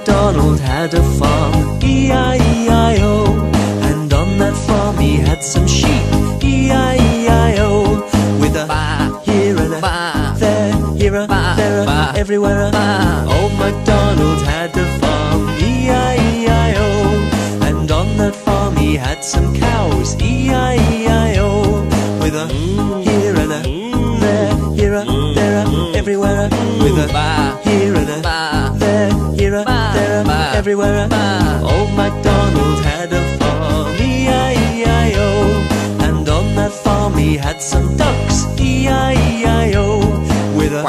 Macdonald had a farm, E-I-E-I-O, and on that farm he had some sheep, E-I-E-I-O, with a ba here and a ba there, here a ba there, ba everywhere. Old Macdonald had a farm, E-I-E-I-O, and on that farm he had some cows, E-I-E-I-O, with a here and a there, here a there, everywhere, with a ba here and a ba there, here a there, everywhere. Old Macdonald had a farm, E-I-E-I-O, and on that farm he had some ducks, E-I-E-I-O, with a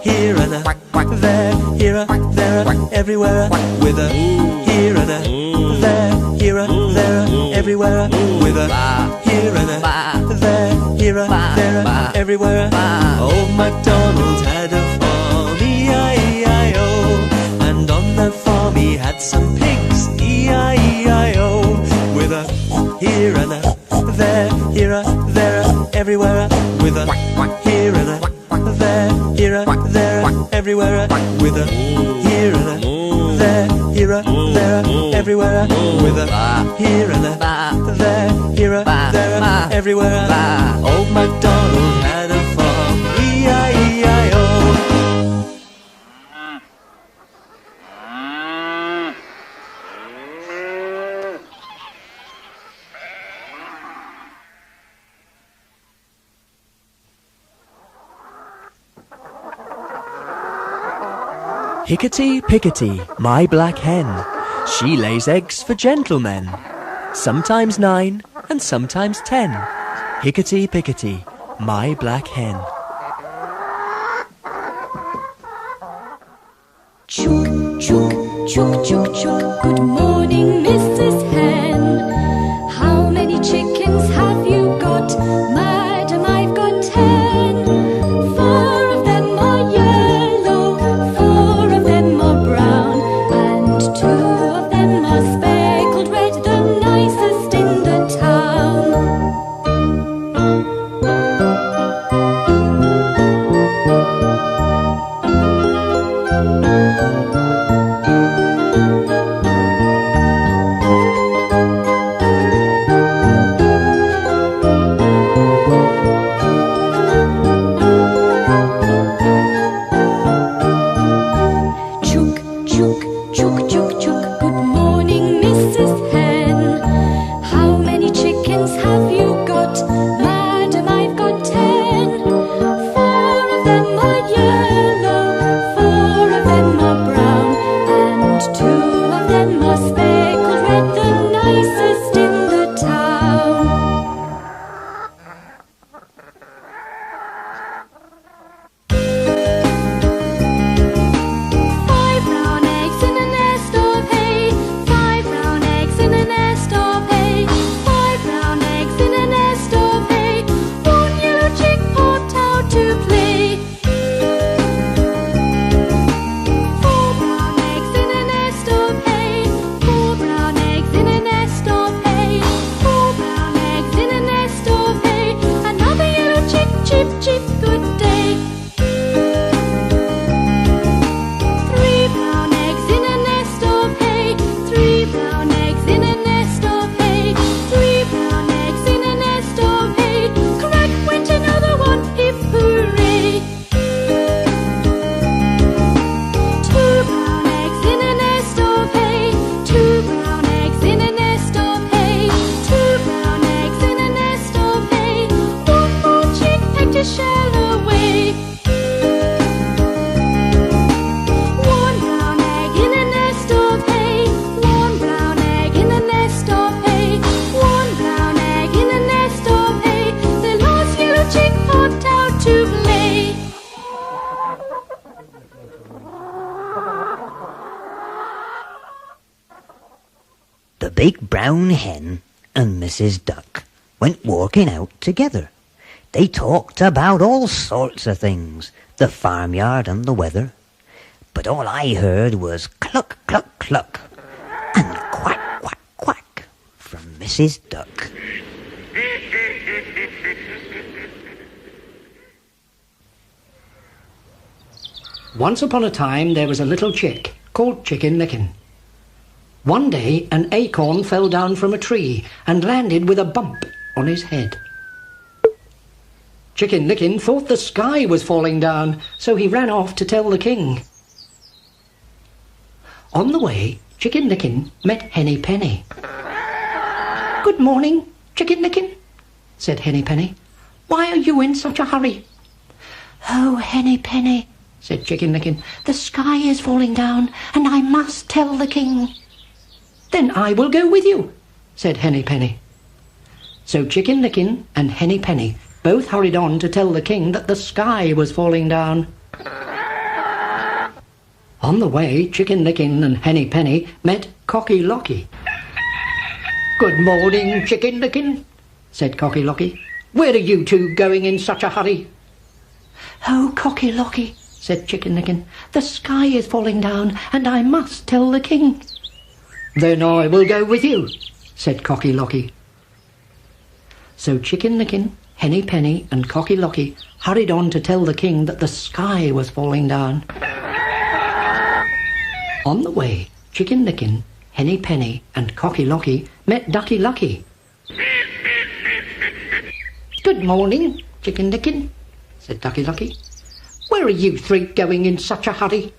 here and a there, here a there, everywhere, with a here and a there, here a there, everywhere, with a here and a there, here a there, everywhere. Old Macdonald had a farm, E-I-E-I-O, and on that farm he had some pigs, E-I-E-I-O, with a here and a there, here a there, everywhere, with a here and a there, here a there, everywhere, with a here and a there, here a there, everywhere, with a here and a there, here a there, everywhere. Old Macdonald had a farm, E-I-E-I-O. Hickety, Pickety, my black hen. She lays eggs for gentlemen, sometimes 9 and sometimes 10. Hickety, Pickety, my black hen. Chook, chook, chook, chook, chook. Good morning, Mrs. Hen. How many chickens have you got? Madam, I've got 10. 4 of them are yellow, 4 of them are brown, and 2 of them are speckled red, the nicest in the town. The big brown hen and Mrs. Duck went walking out together. They talked about all sorts of things, the farmyard and the weather. But all I heard was cluck, cluck, cluck, and quack, quack, quack from Mrs. Duck. Once upon a time there was a little chick called Chicken Licken. One day an acorn fell down from a tree and landed with a bump on his head. Chicken Licken thought the sky was falling down, so he ran off to tell the king. On the way, Chicken Licken met Henny Penny. "Good morning, Chicken Licken," said Henny Penny. "Why are you in such a hurry?" "Oh, Henny Penny," said Chicken Licken, "the sky is falling down, and I must tell the king." "Then I will go with you," said Henny Penny. So Chicken Licken and Henny Penny both hurried on to tell the king that the sky was falling down. On the way, Chicken Licken and Henny Penny met Cocky Locky. "Good morning, Chicken Licken," said Cocky Locky. "Where are you two going in such a hurry?" "Oh, Cocky Locky," said Chicken Licken, "the sky is falling down, and I must tell the king." "Then I will go with you," said Cocky Locky. So Chicken Licken, Henny Penny and Cocky Locky hurried on to tell the king that the sky was falling down. On the way, Chicken Licken, Henny Penny and Cocky Locky met Ducky Lucky. "Good morning, Chicken Licken," said Ducky Lucky. "Where are you three going in such a hurry?"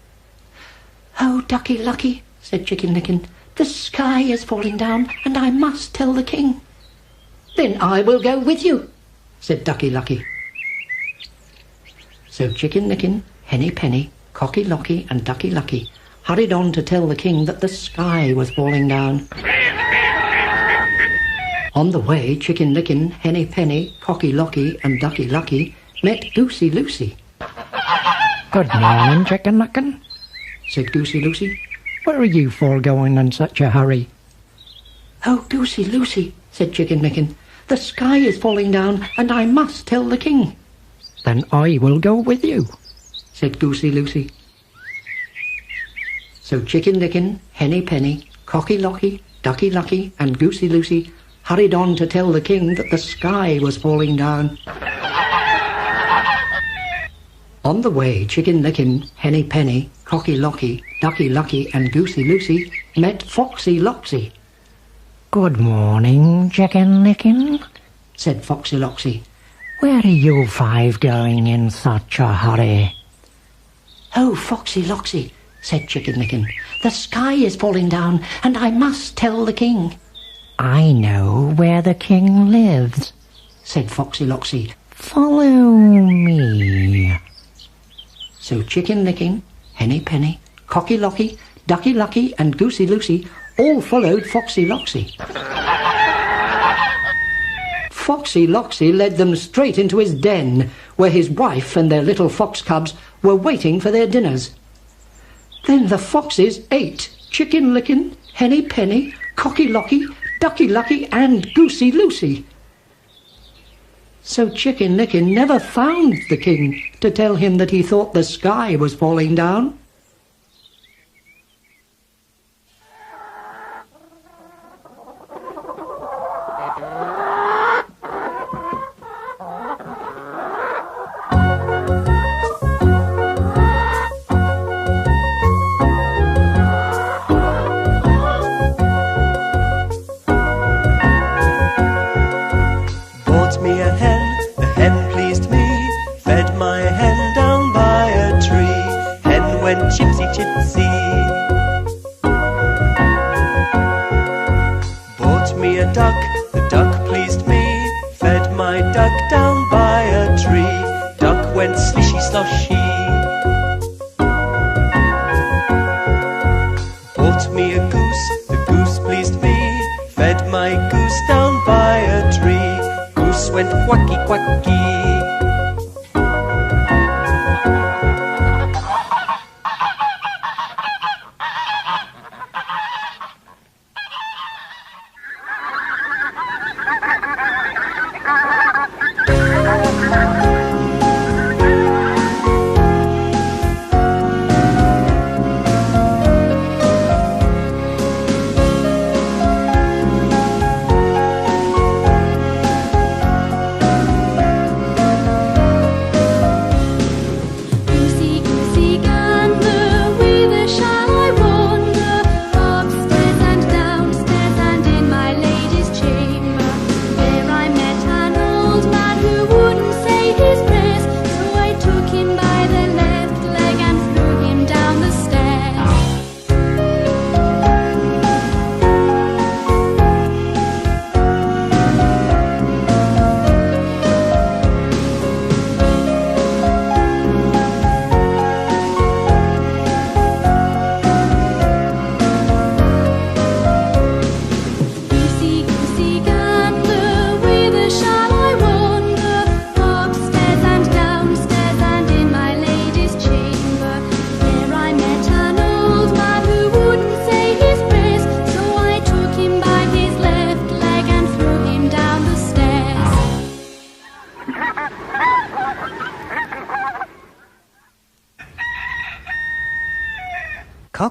"Oh, Ducky Lucky," said Chicken Licken, "the sky is falling down and I must tell the king." "Then I will go with you," said Ducky Lucky. So Chicken Licken, Henny Penny, Cocky Locky and Ducky Lucky hurried on to tell the king that the sky was falling down. On the way, Chicken Licken, Henny Penny, Cocky Locky and Ducky Lucky met Goosey Lucy. "Good morning, Chicken Licken," said Goosey Lucy. "Where are you four going in such a hurry?" "Oh, Goosey Lucy," said Chicken Licken, "the sky is falling down and I must tell the king." "Then I will go with you," said Goosey Lucy. So Chicken Licken, Henny Penny, Cocky Locky, Ducky Lucky and Goosey Lucy hurried on to tell the king that the sky was falling down. On the way, Chicken Licken, Henny Penny, Cocky Locky, Ducky Lucky and Goosey Lucy met Foxy Loxy. "Good morning, Chicken Licken," said Foxy Loxy. "Where are you five going in such a hurry?" "Oh, Foxy Loxy," said Chicken Licken, "the sky is falling down and I must tell the king." "I know where the king lives," said Foxy Loxy. "Follow me." So Chicken Licken, Henny Penny, Cocky Locky, Ducky Lucky and Goosey Lucy all followed Foxy Loxy. Foxy Loxy led them straight into his den, where his wife and their little fox cubs were waiting for their dinners. Then the foxes ate Chicken Licken, Henny Penny, Cocky Locky, Ducky Lucky and Goosey Lucy. So Chicken Licken never found the king to tell him that he thought the sky was falling down. Chipsy chipsy. Bought me a duck, the duck pleased me. Fed my duck down by a tree. Duck went slishy sloshy. Bought me a goose, the goose pleased me. Fed my goose down by a tree. Goose went quacky quacky.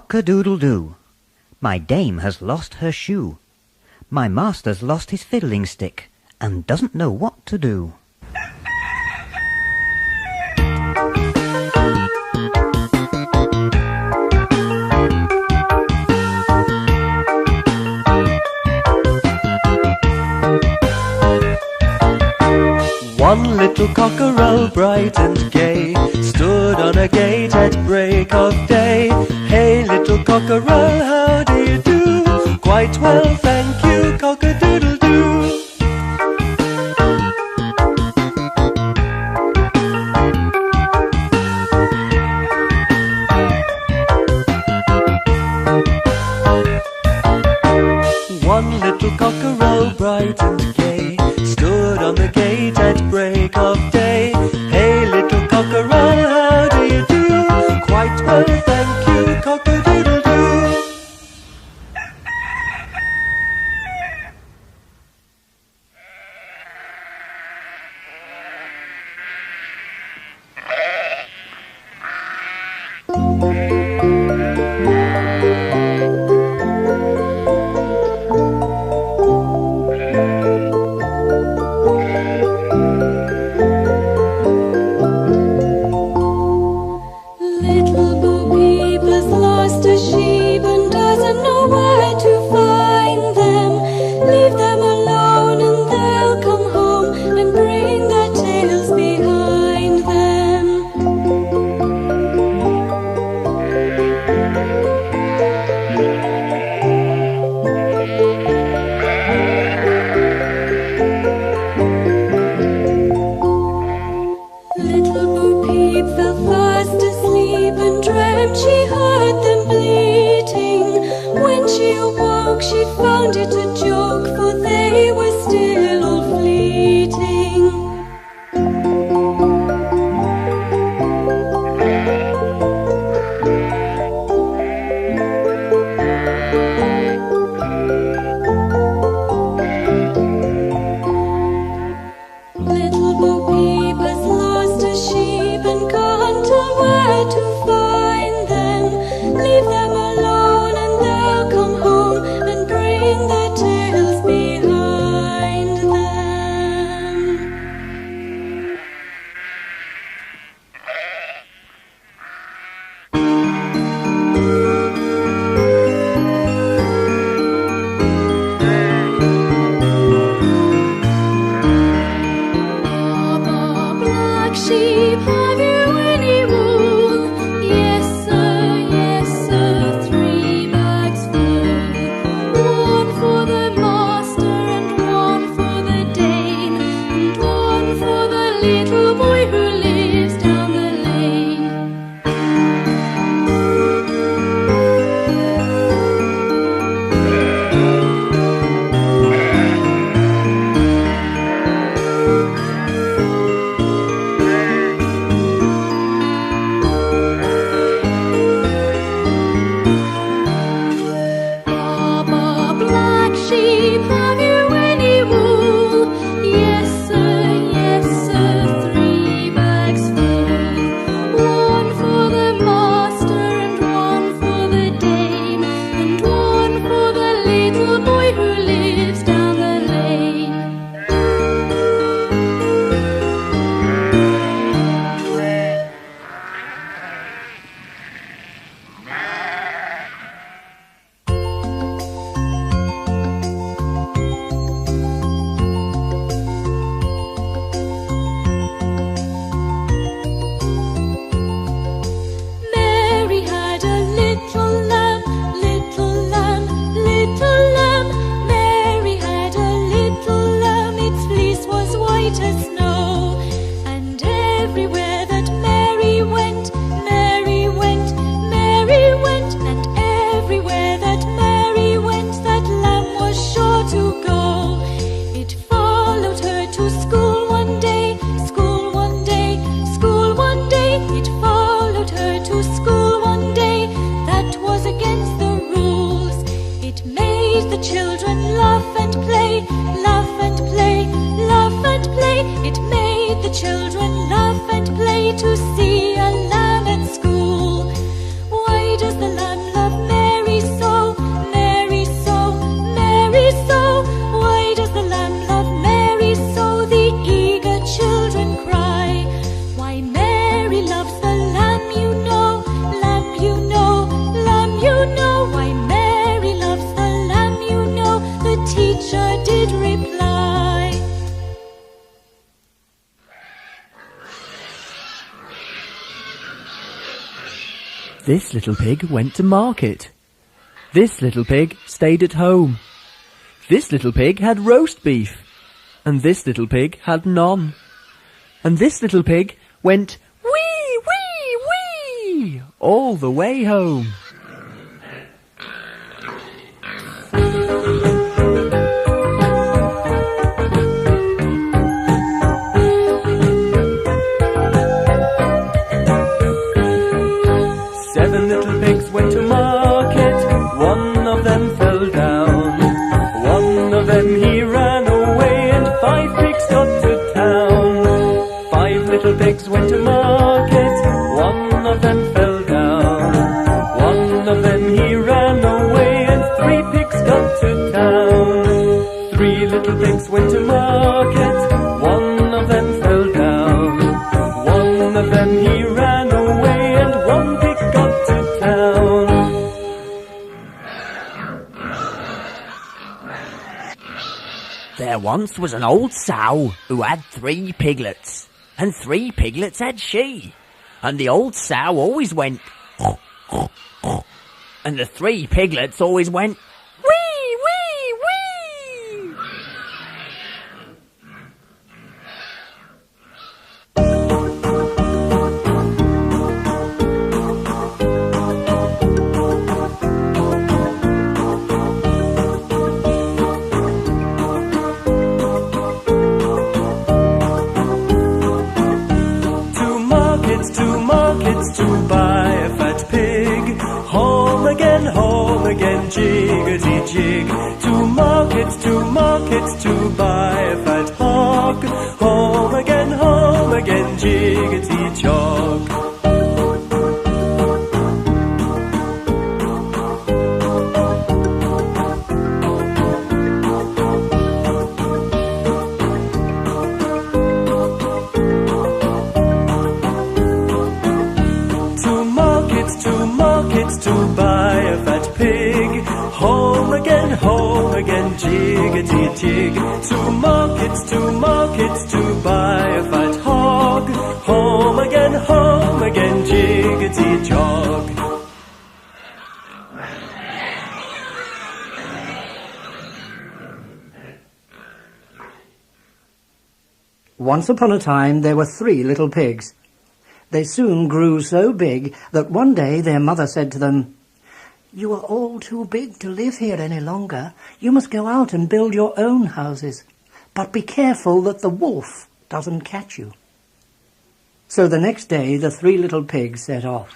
Cock-a-doodle-doo. My dame has lost her shoe. My master's lost his fiddling stick and doesn't know what to do. One little cockerel, bright and gay, stood on a gate at break of day. Hey, little cockerel, how do you do? Quite well, thank you, cock-a-doodle-doo. One little cockerel, bright and gay, stood on the gate at break of day. Hey, little cockerel, how do you do? Quite well, thank you, cock-a-doodle-doo. Little Bo Peep has lost a sheep and doesn't know where to find them. Leave them alone and they'll come home and bring their tails behind them. Little Bo Peep fell fast asleep and dreamt she heard them bleating. When she awoke, she found it a joke, for they were still all fleeting. Little Bo Peep has lost a sheep and can't tell where to find them. Leave them alone and they'll come home and bring their tails behind them. Baa Baa Black Sheep, have you any wool? Yes sir, 3 bags full. One for the master and one for the dame, and one for the little boy who lives down the lane. Baa Baa Black Sheep, have you any wool? Yes sir, 3 bags full. One for the master and one for the dame, and one for the little boy who lives down the lane. Mary had a little lamb, little lamb, little lamb. Mary had a little lamb, its fleece was white as snow. And everywhere that Mary went, Mary went, Mary went. And everywhere that Mary went, that lamb was sure to go. It followed her to school one day, school one day, school one day. It followed her to school one day, that was against the rules. It made the children laugh and play, laugh and play, laugh and play. It made the children laugh and play to see a lamb at school. Why does the lamb love This little pig went to market. This little pig stayed at home. This little pig had roast beef. And this little pig had none. And this little pig went wee, wee, wee all the way home. Seven little pigs went to market. One of them fell down. One of them he ran away, and 5 pigs got to town. 5 little pigs went to market. One of them fell down. One of them he ran away, and 3 pigs got to town. 3 little pigs went to market. One of them fell down. One of them he ran away, and 1 pig got to town. There once was an old sow who had 3 piglets, and 3 piglets had she. And the old sow always went, and the 3 piglets always went, wee, wee, wee. To markets to buy a fat pig. Home again, jiggity jig. To markets to buy a fat hog. Home again, jiggity jog. To buy a fat pig. Home again, jiggity jig. To markets to buy a fat hog. Home again, jiggity jog. Once upon a time there were 3 little pigs. They soon grew so big that one day their mother said to them, "You are all too big to live here any longer. You must go out and build your own houses. But be careful that the wolf doesn't catch you." So the next day the 3 little pigs set off.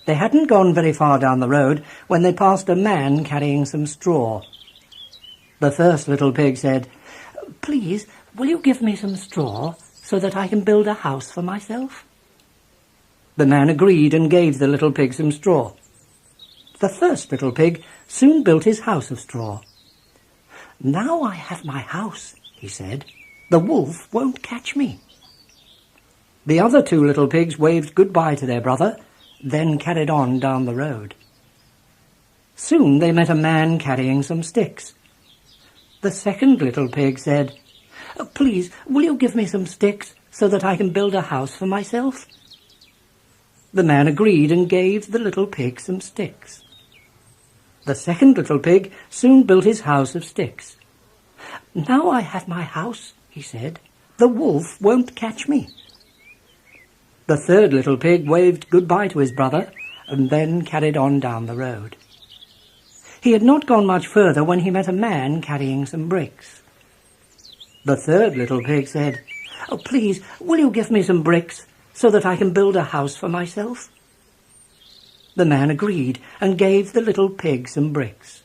They hadn't gone very far down the road when they passed a man carrying some straw. The first little pig said, "Please, will you give me some straw so that I can build a house for myself?" The man agreed and gave the little pig some straw. The first little pig soon built his house of straw. "Now I have my house," he said. "The wolf won't catch me." The other 2 little pigs waved goodbye to their brother, then carried on down the road. Soon they met a man carrying some sticks. The second little pig said, "Please, will you give me some sticks so that I can build a house for myself?" The man agreed and gave the little pig some sticks. The second little pig soon built his house of sticks. "Now I have my house," he said. "The wolf won't catch me." The third little pig waved goodbye to his brother and then carried on down the road. He had not gone much further when he met a man carrying some bricks. The third little pig said, "Please, will you give me some bricks so that I can build a house for myself?" The man agreed and gave the little pig some bricks.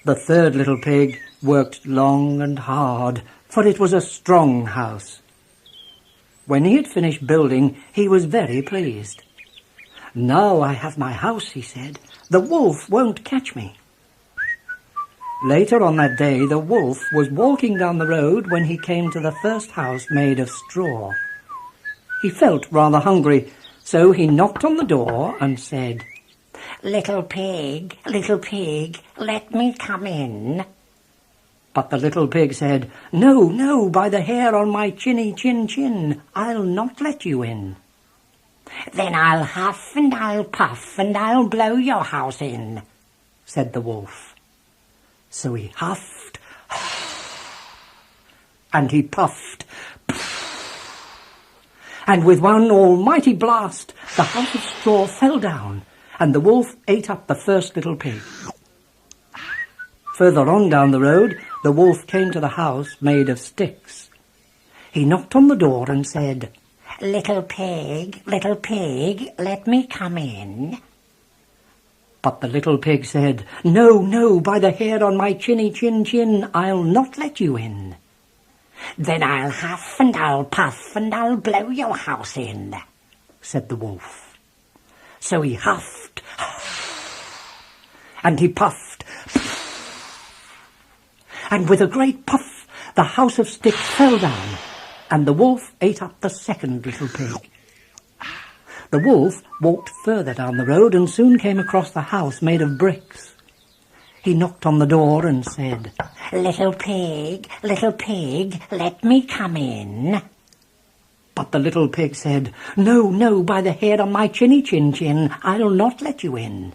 The third little pig worked long and hard, for it was a strong house. When he had finished building, he was very pleased. "Now I have my house," he said. "The wolf won't catch me." Later on that day, the wolf was walking down the road when he came to the first house made of straw. He felt rather hungry, so he knocked on the door and said, Little pig, let me come in." But the little pig said, "No, by the hair on my chinny chin chin, I'll not let you in." Then I'll huff and I'll puff and I'll blow your house in, said the wolf. So he huffed and he puffed, and with one almighty blast the house of straw fell down, and the wolf ate up the first little pig. Further on down the road, the wolf came to the house made of sticks. He knocked on the door and said, little pig, let me come in. But the little pig said, no, no, by the hair on my chinny chin chin, I'll not let you in. Then I'll huff and I'll puff and I'll blow your house in, said the wolf. So he huffed and he puffed, and with a great puff the house of sticks fell down, and the wolf ate up the second little pig. The wolf walked further down the road and soon came across the house made of bricks. He knocked on the door and said, little pig, let me come in. But the little pig said, no, no, by the hair on my chinny chin chin, I'll not let you in.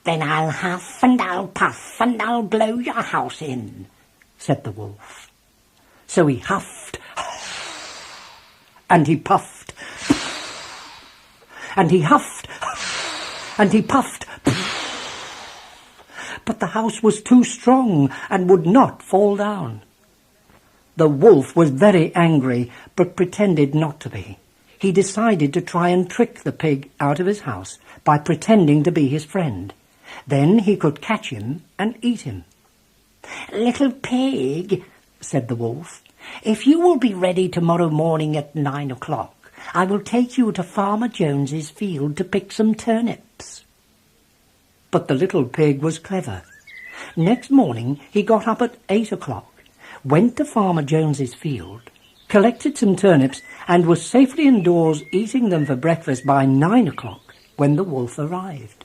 Then I'll huff and I'll puff and I'll blow your house in, said the wolf. So he huffed and he puffed and he huffed and he puffed, but the house was too strong and would not fall down. The wolf was very angry, but pretended not to be. He decided to try and trick the pig out of his house by pretending to be his friend. Then he could catch him and eat him. Little pig, said the wolf, if you will be ready tomorrow morning at 9 o'clock, I will take you to Farmer Jones's field to pick some turnips. But the little pig was clever. Next morning he got up at 8 o'clock, went to Farmer Jones's field, collected some turnips, and was safely indoors eating them for breakfast by 9 o'clock when the wolf arrived.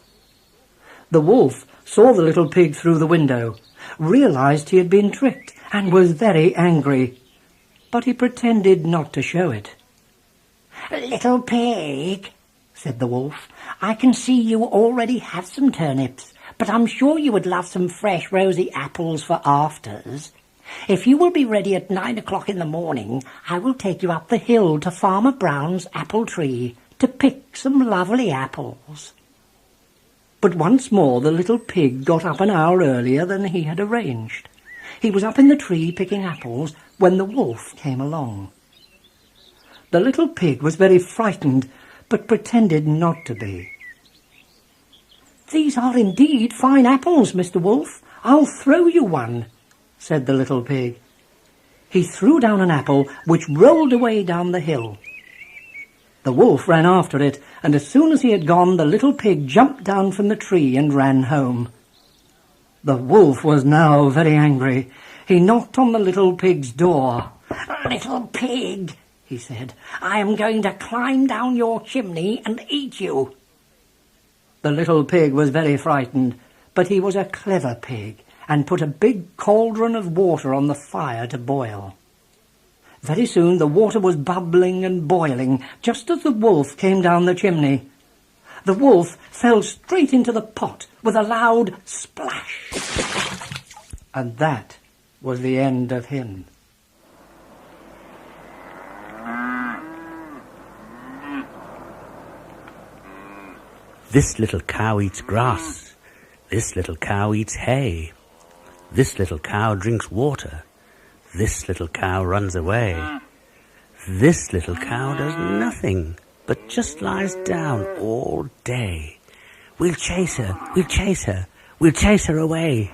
The wolf saw the little pig through the window, realized he had been tricked, and was very angry, but he pretended not to show it. Little pig, said the wolf, I can see you already have some turnips, but I'm sure you would love some fresh rosy apples for afters. If you will be ready at 9 o'clock in the morning, I will take you up the hill to Farmer Brown's apple tree to pick some lovely apples. But once more the little pig got up an hour earlier than he had arranged. He was up in the tree picking apples when the wolf came along. The little pig was very frightened, but pretended not to be. These are indeed fine apples, Mr. Wolf. I'll throw you one, said the little pig. He threw down an apple which rolled away down the hill. The wolf ran after it, and as soon as he had gone, the little pig jumped down from the tree and ran home. The wolf was now very angry. He knocked on the little pig's door. Little pig, he said, I am going to climb down your chimney and eat you. The little pig was very frightened, but he was a clever pig, and put a big cauldron of water on the fire to boil. Very soon the water was bubbling and boiling, just as the wolf came down the chimney. The wolf fell straight into the pot with a loud splash. And that was the end of him. This little cow eats grass. This little cow eats hay. This little cow drinks water. This little cow runs away. This little cow does nothing, but just lies down all day. We'll chase her, we'll chase her, we'll chase her away.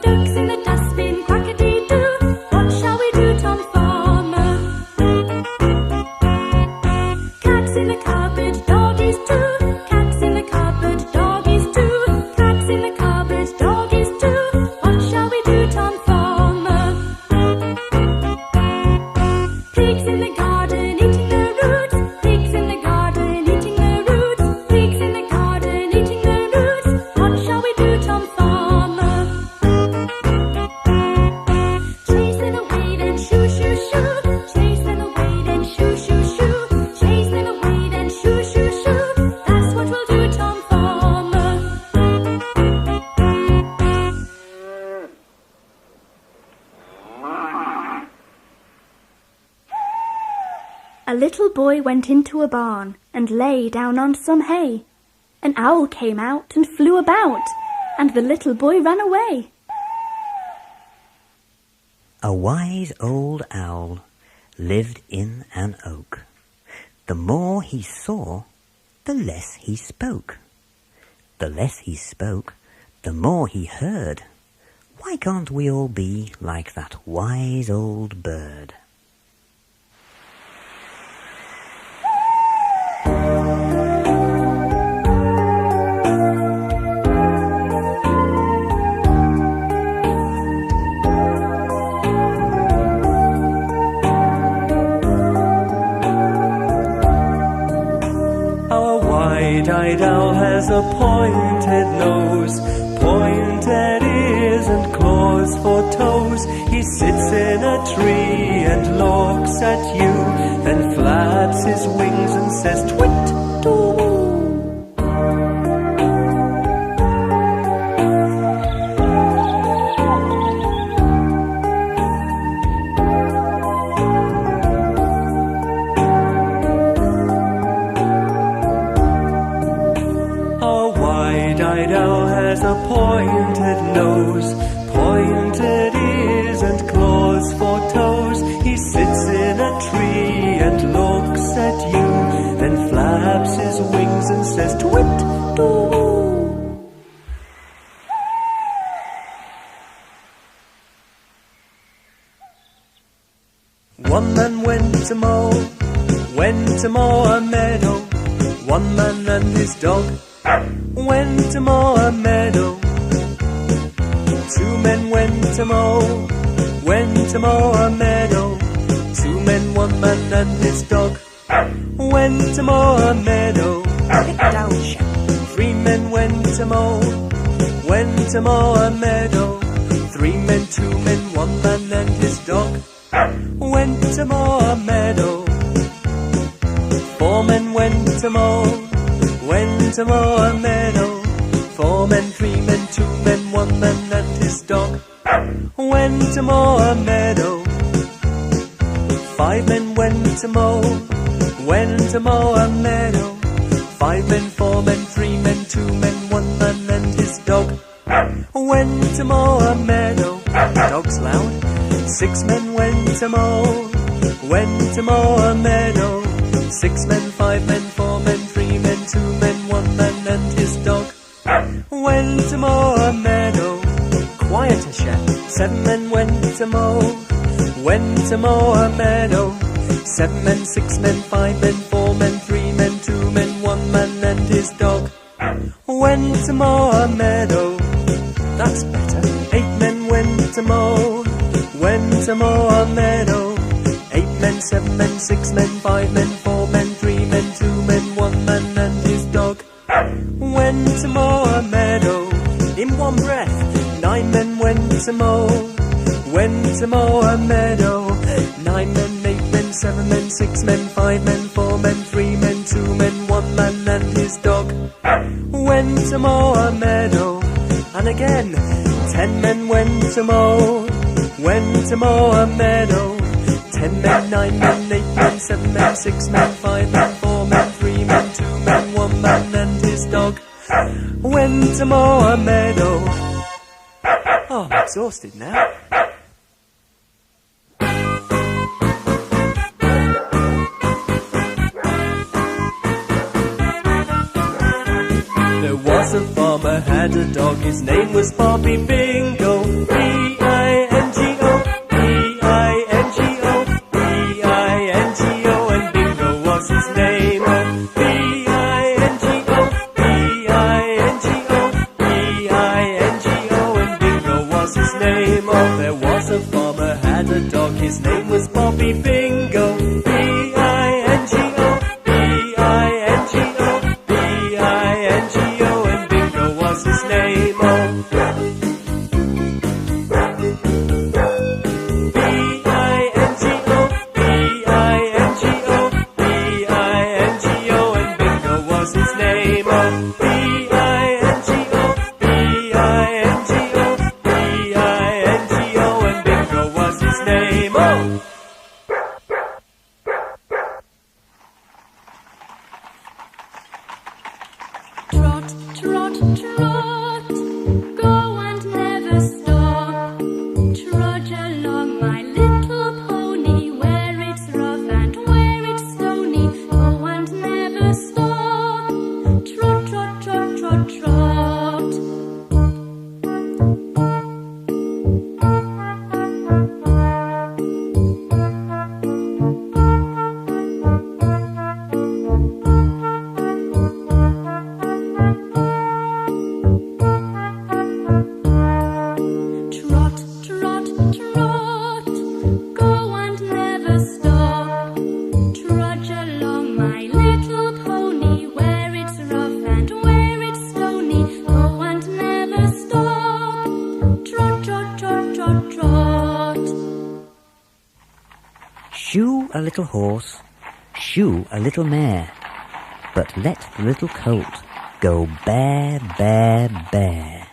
Ducks in the dustbin, little boy went into a barn and lay down on some hay. An owl came out and flew about, and the little boy ran away. A wise old owl lived in an oak. The more he saw, the less he spoke. The less he spoke, the more he heard. Why can't we all be like that wise old bird? Wide-eyed owl has a pointed nose, pointed ears and claws for toes. He sits in a tree and looks at you, then flaps his wings and says twit-doo. Pointed nose, pointed ears and claws for toes. He sits in a tree and looks at you, then flaps his wings and says twit-doo. One man went to mow a meadow. One man and his dog went to mow a meadow. Two men went to mow a meadow. Two men, one man and his dog went to mow a meadow. Get down, chap. Three men went to mow a meadow. Three men, two men, one man and his dog went to mow a meadow. Four men went to mow a meadow. Four men, three men, two men, one man and his dog went to mow a meadow. Five men went to mow a meadow. Five men, four men, three men, two men, one man and his dog went to mow a meadow. Dog's loud. Six men went to mow a meadow. Six men, five men, four men, three men, two men, one man and his dog went to mow a meadow. Quieter, chap. Seven men went to mow a meadow. Seven men, six men, five men, four men, three men, two men, one man and his dog went to mow a meadow. That's better. Eight men went to mow a meadow. Eight men, seven men, six men, five men, four men, three men, two men, one man and his dog went to mow a meadow. In one breath. Nine men went to mow a meadow. Nine men, eight men, seven men, six men, five men, four men, three men, two men, one man and his dog went to mow a meadow. And again. 10 men went to mow a meadow. 10 men, 9 men, 8 men, 7 men, 6 men, 5 men, 4 men, 3 men, 2 men, 1 man and his dog went to mow a meadow. Oh, I'm exhausted now. There was a farmer, had a dog, his name was Baa Baa Bingo. B-I-N-G-O, B-I-N-G-O, B-I-N-G-O, and Bingo was his name. B-I-N-G-O, B-I-N-G-O, B-I-N-G-O, and Bingo was his name. Oh, there was a farmer, had a dog, his name was Baa Baa Bingo. B-I-N-G-O, B-I-N-G-O, B-I-N-G-O, and Bingo was his name. Oh. Trot. Shoe a little horse, shoe a little mare, but let the little colt go bare, bare, bare.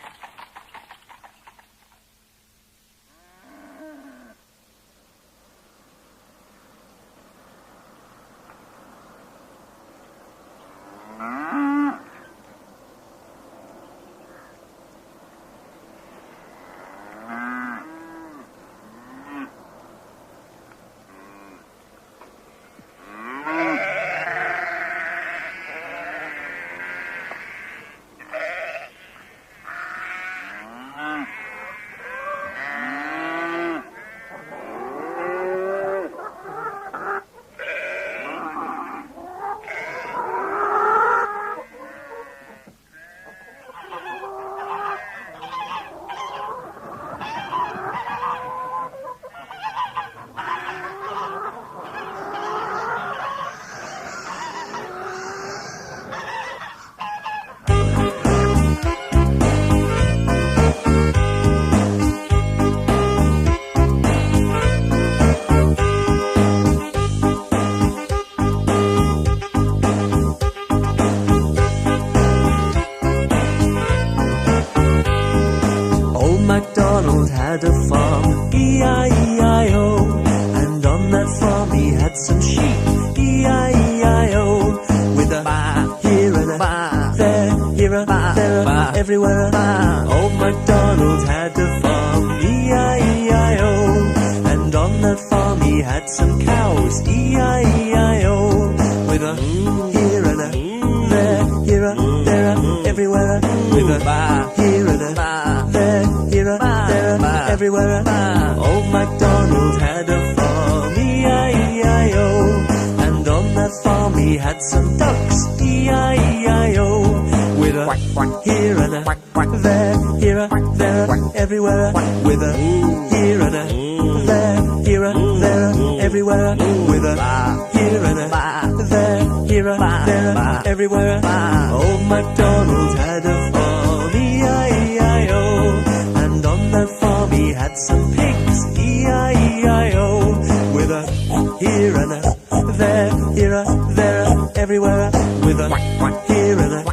Macdonald had a farm, E-I-E-I-O, and on that farm he had some sheep, E-I-E-I-O, with a baa here and a baa there, here a baa there, a baa everywhere a baa. Old Macdonald had a farm, E-I-E-I-O, and on that farm he had some cows, E-I-E-I-O, with a here and a there, here a there, a everywhere a, with a baa here and a baa there, here a there, a everywhere a. Old Macdonald had a farm, E-I-E-I-O, and on that farm he had some ducks, E-I-E-I-O, with a here and a there, here a there, a everywhere a, with a here and a there, here a there, a everywhere a, with a here and a there, here a there, a everywhere a. Old Macdonald had a farm, E-I-E-I-O, and on that farm he had some pigs, E-I-E-I-O, with a here and a there, here a there, a everywhere a, with a here and a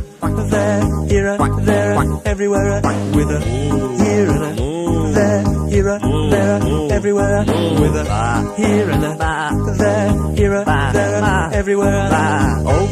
there, here a there, a everywhere a, with a here and a there, here a there, a everywhere a, with a here and a there, here a there, a everywhere a. Old